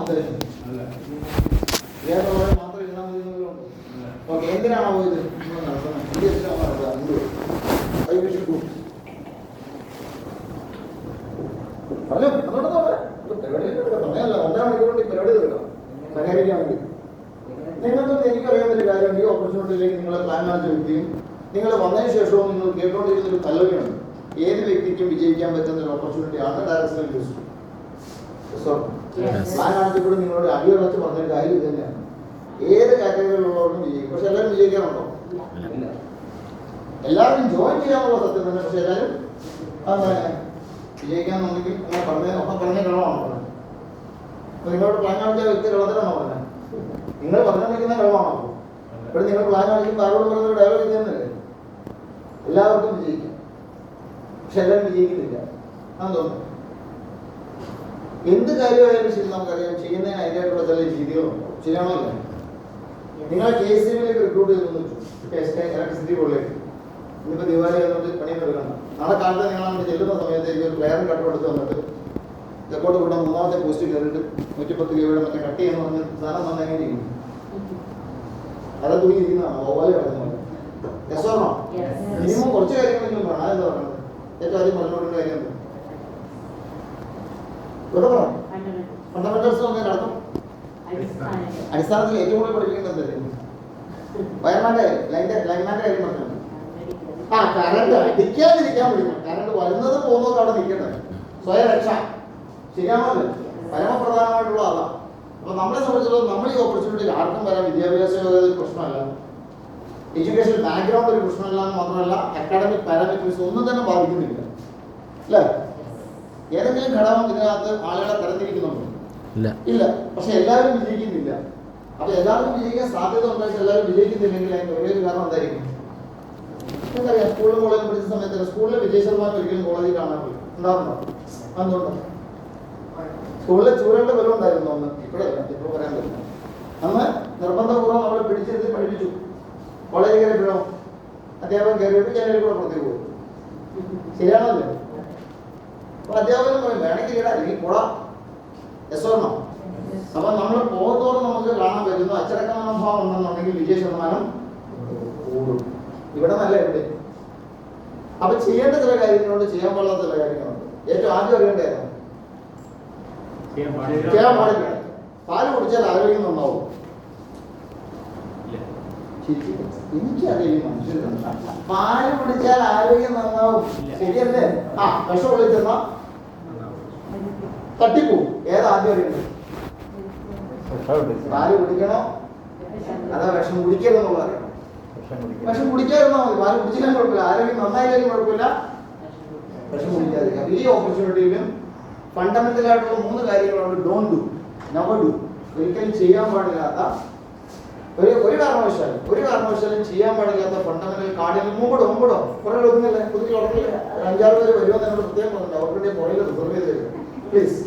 ഉദ്ദേശം? ഏതുപോലെ മാത്രം എഴുതാൻ മതി. ഓക്കെ, എന്തിനാണോ ഇത് പറഞ്ഞു? അതുകൊണ്ടോ പരിപാടി സമയമല്ല, 1.5 മണിക്കൂർ കൊണ്ട് ഈ പരിപാടി തീർക്കാം പരിഹരിക്കാൻ വേണ്ടി. നിങ്ങൾക്കൊന്നും എനിക്കറിയാവുന്നൊരു കാര്യം, ഈ ഓപ്പർച്യൂണിറ്റിയിലേക്ക് നിങ്ങളെ പ്ലാൻ മാനേജ് വ്യക്തിയും നിങ്ങൾ വന്നതിന് ശേഷവും നിങ്ങൾ കേട്ടുകൊണ്ടിരിക്കുന്ന ഒരു പല്ലവിയാണ്, ഏത് വ്യക്തിക്കും വിജയിക്കാൻ പറ്റുന്ന ഒരു ഓപ്പർച്യൂണിറ്റിയാണ് ഡയറക്ഷണൽ യൂസ്. പ്ലാൻ മാനേജർ നിങ്ങളോട് അടിയുറച്ച് പറഞ്ഞൊരു കാര്യം ഇത് തന്നെയാണ്. ഏത് കാറ്റഗറിയിലുള്ളവർക്കും വിജയിക്കും. പക്ഷെ എല്ലാവരും വിജയിക്കാറുണ്ടോ? എല്ലാവരും ജോയിൻ ചെയ്യാനുള്ള സത്യം തന്നെ. പക്ഷെ എല്ലാവരും വിജയിക്കാന്നുണ്ടെങ്കിൽ അങ്ങനെ പറഞ്ഞ കളവാണോ പറഞ്ഞത്? നിങ്ങളോട് പ്ലാൻ കാണിച്ച വ്യക്തി കളത്തിലാണോ പറഞ്ഞത്? നിങ്ങൾ പറഞ്ഞിരിക്കുന്ന കളവാണോ? ഇവിടെ നിങ്ങൾ പ്ലാൻ കാണിക്കുമ്പോൾ ആരോട് പറഞ്ഞൊരു ഡയലോഗ് ചെയ്യുന്നില്ലേ? എല്ലാവർക്കും വിജയിക്കാം, പക്ഷെ എല്ലാവരും വിജയിക്കുന്നില്ല. അതെന്ന് തോന്നുന്നു. എന്ത് കാര്യമായാലും ശരി, നമുക്കറിയാം ചെയ്യുന്നതിന് അതിൻ്റെതായിട്ടുള്ള ചില രീതികളുണ്ടോ? ശരിയാണോ? നിങ്ങളെ KCBയിലേക്ക് റിക്രൂട്ട് ചെയ്തെന്ന് വെച്ചു, ഇലക്ട്രിസിറ്റി ബോർഡിലേക്ക്. ഇന്നിപ്പോൾ ദിവാലി ആയതുകൊണ്ട് പണിയൊന്നും എടുക്കണം. നാളെ കാലത്ത് നിങ്ങൾ അങ്ങോട്ട് ചെല്ലുന്ന സമയത്തേക്ക് ഒരു പ്ലെയറും കട്ടും എടുത്ത് വന്നിട്ട് റെക്കോർഡ് കൂട്ടാൻ 3ാമത്തെ പോസ്റ്റ് കയറിയിട്ട് 110 രൂപയുടെ മറ്റേ കട്ട് ചെയ്യാന്ന് പറഞ്ഞ് സാധനം വന്നെങ്ങനെ ഇരിക്കും? അത് തൂങ്ങിയിരിക്കുന്നതാണ് ഓവലെ പറയുന്നത്. രസമാണോ? മിനിമം കുറച്ച് കാര്യങ്ങളെങ്കിലും വേണം. അതെന്താ പറയുന്നത്? ഏറ്റവും ആദ്യം പറഞ്ഞുകൊടുക്കേണ്ട കാര്യം എന്താ? ഇവിടെ പറ. ഫണ്ടമെന്റൽസ് ഒക്കെ നടത്തും. അടിസ്ഥാനത്തിൽ ഏറ്റവും കൂടുതൽ പഠിപ്പിക്കേണ്ടത് വയർമാന്റെ ലൈൻമാന്റെ കാര്യം പറഞ്ഞാൽ കറണ്ട് അടിക്കാതിരിക്കാൻ പഠിക്കണം. കറണ്ട് വരുന്നത് പോകുന്നത് അവിടെ നിൽക്കട്ടെ. സ്വയരക്ഷ ശരിയാണല്ലോ, പരമപ്രധാനമായിട്ടുള്ള അതാണ്. അപ്പൊ നമ്മളെ സംബന്ധിച്ചിടത്തോളം നമ്മൾ ഈ ഓപ്പർച്യൂണിറ്റിയിൽ ആർക്കും വരാം. വിദ്യാഭ്യാസ യോഗ്യത ഒരു പ്രശ്നമല്ല, എഡ്യൂക്കേഷൻ ബാക്ക്ഗ്രൗണ്ട് ഒരു പ്രശ്നമല്ല എന്ന് മാത്രമല്ല, അക്കാഡമിക് പാരാമീറ്റേഴ്സ് ഒന്നും തന്നെ ബാധിക്കുന്നില്ല അല്ലേ? ഏതെങ്കിലും ഘടകം ഇതിനകത്ത് ആളുകളെ തരംതിരിക്കുന്നുണ്ടോ? ഇല്ല. പക്ഷെ എല്ലാവരും വിജയിക്കുന്നില്ല. അപ്പൊ എല്ലാവരും വിജയിക്കാൻ സാധ്യത ഉണ്ടായിട്ട് എല്ലാവരും വിജയിക്കുന്നില്ലെങ്കിൽ അതിന്റെ ഒരേ ഒരു കാരണം എന്തായിരിക്കും? എന്താ സ്കൂളിലും കോളേജിലും പഠിച്ച സമയത്ത് സ്കൂളിലെ വിജയ ശതമാനം ഒരിക്കലും കോളേജിൽ കാണാൻ പോയി ഉണ്ടാവുന്നുണ്ടോ? എന്തുകൊണ്ടോ? സ്കൂളിലെ ചൂരന്റെ ബലം ഉണ്ടായിരുന്നു അന്ന്. ഇപ്പോഴല്ല, ഇപ്പോൾ പറയാൻ പറ്റില്ല. അന്ന് നിർബന്ധപൂർവ്വം നമ്മളെ പിടിച്ചെടുത്ത് പഠിപ്പിച്ചു. കോളേജിൽ കയറിയപ്പോഴോ അധ്യാപകൻ കയറിയിട്ട് ജനലിൽ കൂടെ പുറത്തേക്ക് പോകും. ശരിയാണല്ലോ? അപ്പൊ അധ്യാപകൻ പറയും വേണമെങ്കിൽ ഇടാ അല്ലെങ്കിൽ കൂടാ. യസോർണോ? അപ്പൊ നമ്മൾ പോകുന്നതോറും നമുക്ക് കാണാൻ പറ്റുന്നു അച്ചടക്ക മനോഭാവം ഉണ്ടെന്നുണ്ടെങ്കിൽ വിജയ ശതമാനം കൂടും. ഇവിടെ നല്ല എവിടെ. അപ്പൊ ചെയ്യേണ്ട ചില കാര്യങ്ങളുണ്ട്, ചെയ്യാൻ പാടില്ലാത്ത ചില കാര്യങ്ങളുണ്ട്. ഏറ്റവും ആദ്യം അറിയേണ്ടതാണ് ചെയ്യാൻ പാടില്ല. പാല് കുടിച്ചാൽ ആരോഗ്യം നന്നാവും. എനിക്കറിയില്ല മനുഷ്യരുണ്ട്. പാല് കുടിച്ചാൽ ആരോഗ്യം നന്നാവും, ശരിയല്ലേ? വിഷം വിളിച്ചെന്നാ തട്ടിപ്പോവും. ഏതാദ്യം അറിയണ്ടത്? പാല് കുടിക്കണോ അതാ വിഷം കുടിക്കരുതെന്നുള്ള അറിയണം. വിഷം കുടിക്കാതിരുന്നാൽ മതി. പാല് കുടിച്ചില്ലാൻ കുഴപ്പമില്ല, ആരോഗ്യം നന്നായില്ലെങ്കിലും കുഴപ്പമില്ല, വിഷം കുടിക്കാതിരിക്കാം. ഈ ഓപ്പർച്യൂണിറ്റിയിലും ഫണ്ടമെന്റൽ ആയിട്ടുള്ള 3 കാര്യങ്ങളാണ്. Don't do, never do. ഒരിക്കലും ചെയ്യാൻ പാടില്ലാത്ത ഒരു കാരണവശാലും ചെയ്യാൻ പാടില്ലാത്ത ഫണ്ടമെന്റൽ കാർഡിൽ മുമ്പടോ കുറെ ഒതുങ്ങില്ലേ, പുതുക്കി ഉറങ്ങില്ല. 5-6 പേര് വരുമെന്ന് എന്നോട് പ്രത്യേകം പറഞ്ഞു. അവർക്ക് പുറകിൽ റിസർവ് ചെയ്ത് തരും പ്ലീസ്.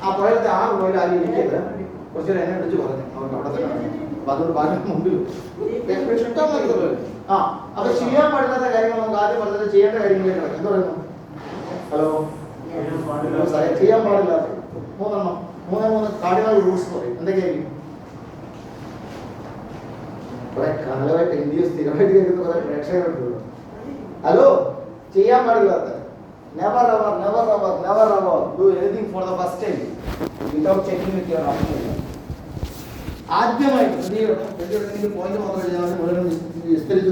ആ പുറകിലത്തെ 6 പുറകിൽ ആരും ഇരിക്കരുത്. കുറച്ച് എന്നെ വിളിച്ച് പറഞ്ഞു അവർക്ക് അവിടെ തന്നെ. അപ്പൊ അതുകൊണ്ട് ബാക്കി മുമ്പിൽ ഇഷ്ടം നൽകുന്നത്. അപ്പൊ ചെയ്യാൻ പാടില്ലാത്ത കാര്യങ്ങൾ നമുക്ക് ആദ്യം പറഞ്ഞത് ചെയ്യേണ്ട കാര്യങ്ങളിലേക്ക് കിടക്കും. എന്താ പറയുന്നു? ഹലോ, ചെയ്യാൻ പാടില്ലാത്ത 3 കാർഡിനൽ റൂൾസ് പറയും. എന്തൊക്കെയായിരിക്കും? കുറെ കാലമായിട്ട് ഇന്ത്യ സ്ഥിരമായിട്ട് കേൾക്കുന്ന കുറെ പ്രേക്ഷകരുണ്ട്. ഹലോ, ചെയ്യാൻ പാടില്ലാത്ത never ever do anything for the first time without checking with your option. ആദ്യമായിട്ട് പോയിന്റ് മാത്രം എഴുതാൻ മുഴുവൻ വിസ്തരിച്ചു.